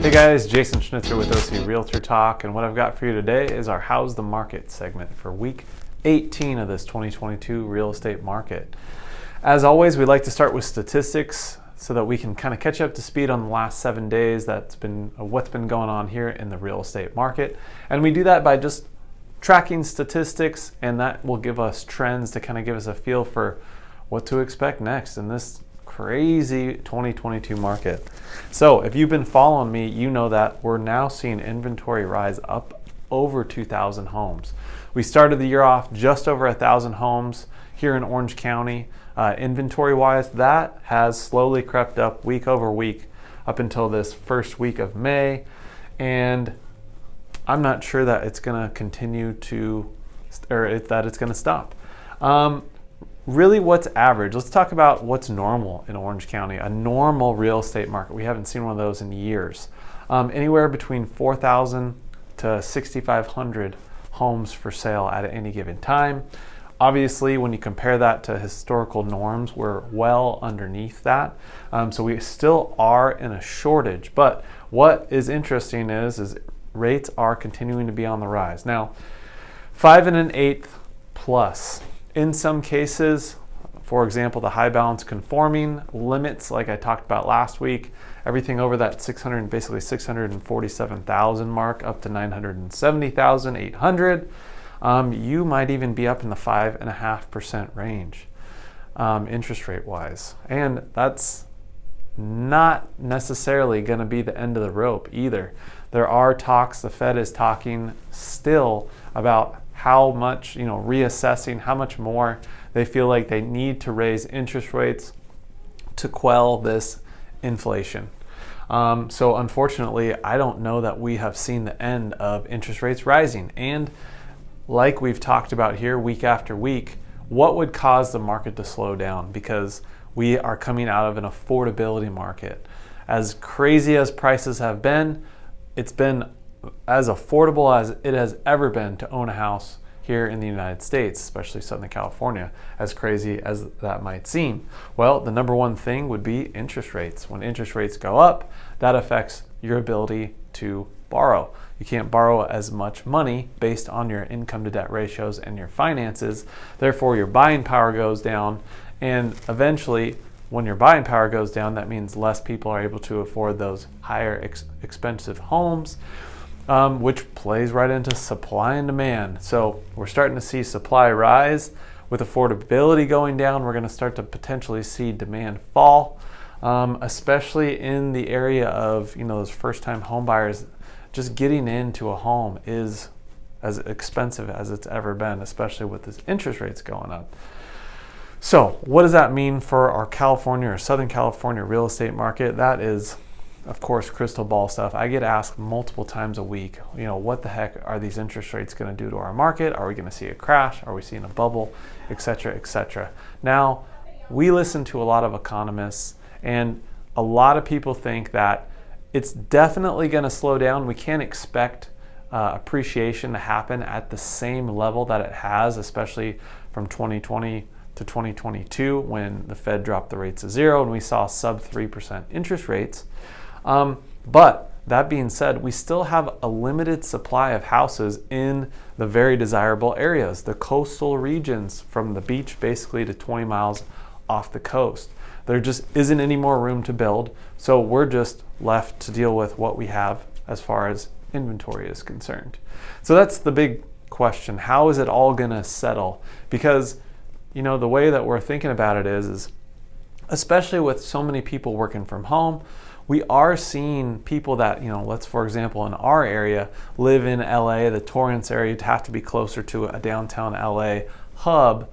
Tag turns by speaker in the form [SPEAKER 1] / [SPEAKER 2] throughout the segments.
[SPEAKER 1] Hey guys, Jason Schnitzer with O.C Realtor Talk, and what I've got for you today is our How's the Market segment for week 18 of this 2022 real estate market. As always, we like to start with statistics so that we can kind of catch up to speed on the last 7 days. That's been what's been going on here in the real estate market, and we do that by just tracking statistics, and that will give us trends to kind of give us a feel for what to expect next in this crazy 2022 market. So if you've been following me, you know that we're now seeing inventory rise up over 2,000 homes. We started the year off just over 1,000 homes here in Orange County. Inventory wise, that has slowly crept up week over week up until this first week of May, and I'm not sure that it's going to continue to, or that it's going to stop. Really, what's average? Let's talk about what's normal in Orange County, a normal real estate market. We haven't seen one of those in years. Anywhere between 4,000 to 6,500 homes for sale at any given time. Obviously, when you compare that to historical norms, we're well underneath that. So we still are in a shortage. But what is interesting is rates are continuing to be on the rise. Now, 5 1/8 plus. In some cases, for example, the high balance conforming limits, like I talked about last week, everything over that 647,000 mark up to 970,800, you might even be up in the 5.5% range, interest rate wise. And that's not necessarily going to be the end of the rope either. There are talks, the Fed is talking still about how much, reassessing how much more they feel like they need to raise interest rates to quell this inflation. So unfortunately, I don't know that we have seen the end of interest rates rising. And like we've talked about here week after week, what would cause the market to slow down? Because we are coming out of an affordability market. As crazy as prices have been, it's been as affordable as it has ever been to own a house here in the United States, especially Southern California, as crazy as that might seem. Well, the number one thing would be interest rates. When interest rates go up, that affects your ability to borrow. You can't borrow as much money based on your income to debt ratios and your finances. Therefore, your buying power goes down, and eventually, when your buying power goes down, that means less people are able to afford those higher expensive homes, which plays right into supply and demand. So we're starting to see supply rise. With affordability going down, we're going to start to potentially see demand fall, especially in the area of those first-time home buyers. Just getting into a home is as expensive as it's ever been, especially with this interest rates going up. So what does that mean for our California or Southern California real estate market? That is, of course, crystal ball stuff. I get asked multiple times a week, what the heck are these interest rates going to do to our market? Are we going to see a crash? Are we seeing a bubble, et cetera, et cetera? Now, we listen to a lot of economists, and a lot of people think that it's definitely going to slow down. We can't expect appreciation to happen at the same level that it has, especially from 2020 to 2022 when the Fed dropped the rates to zero and we saw sub 3% interest rates. But that being said, we still have a limited supply of houses in the very desirable areas, the coastal regions from the beach basically to 20 miles off the coast. There just isn't any more room to build, so we're just left to deal with what we have as far as inventory is concerned. So that's the big question. How is it all going to settle? Because the way that we're thinking about it is especially with so many people working from home, we are seeing people that, let's, for example, in our area, live in LA, the Torrance area, you'd have to be closer to a downtown LA hub,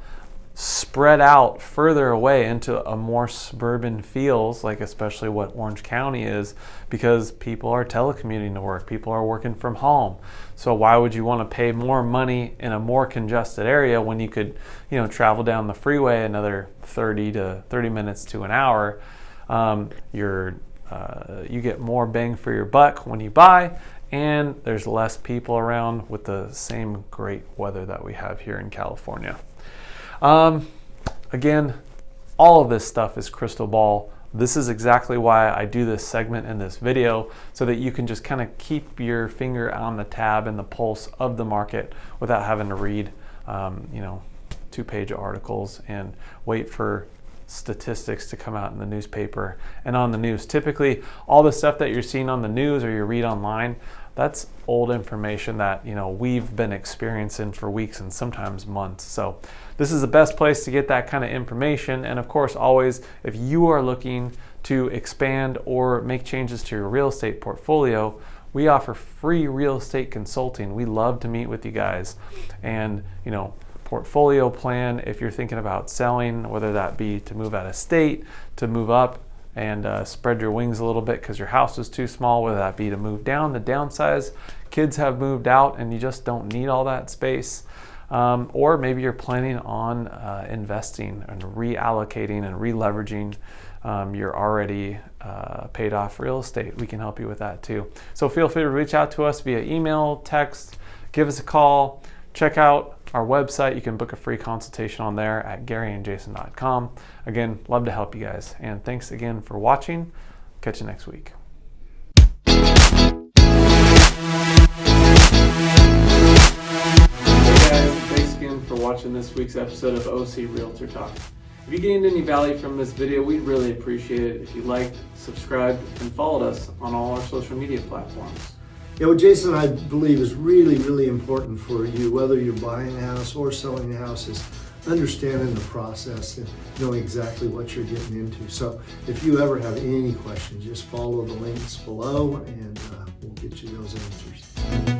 [SPEAKER 1] spread out further away into a more suburban feels, like especially what Orange County is, because people are telecommuting to work, people are working from home. So why would you want to pay more money in a more congested area when you could, travel down the freeway another 30 minutes to an hour? You get more bang for your buck when you buy, and there's less people around with the same great weather that we have here in California. Again, all of this stuff is crystal ball This is exactly why I do this segment in this video, so that you can just kind of keep your finger on the tab and the pulse of the market without having to read, 2-page articles and wait for statistics to come out in the newspaper and on the news. Typically, all the stuff that you're seeing on the news or you read online, that's old information that we've been experiencing for weeks and sometimes months. So this is the best place to get that kind of information. And of course, always, if you are looking to expand or make changes to your real estate portfolio, we offer free real estate consulting. We love to meet with you guys and portfolio plan if you're thinking about selling, whether that be to move out of state, to move up and spread your wings a little bit because your house is too small, whether that be to move down, to downsize, kids have moved out and you just don't need all that space, or maybe you're planning on investing and reallocating and re-leveraging your already paid off real estate. We can help you with that too. So feel free to reach out to us via email, text, give us a call, check out our website. You can book a free consultation on there at GaryandJason.com. Again, love to help you guys. And thanks again for watching. Catch you next week. Hey guys, thanks again for watching this week's episode of O.C Realtor Talk. If you gained any value from this video, we'd really appreciate it if you liked, subscribed, and followed us on all our social media platforms.
[SPEAKER 2] Yeah, what Jason, I believe, is really, really important for you, whether you're buying a house or selling a house, is understanding the process and knowing exactly what you're getting into. So if you ever have any questions, just follow the links below and we'll get you those answers.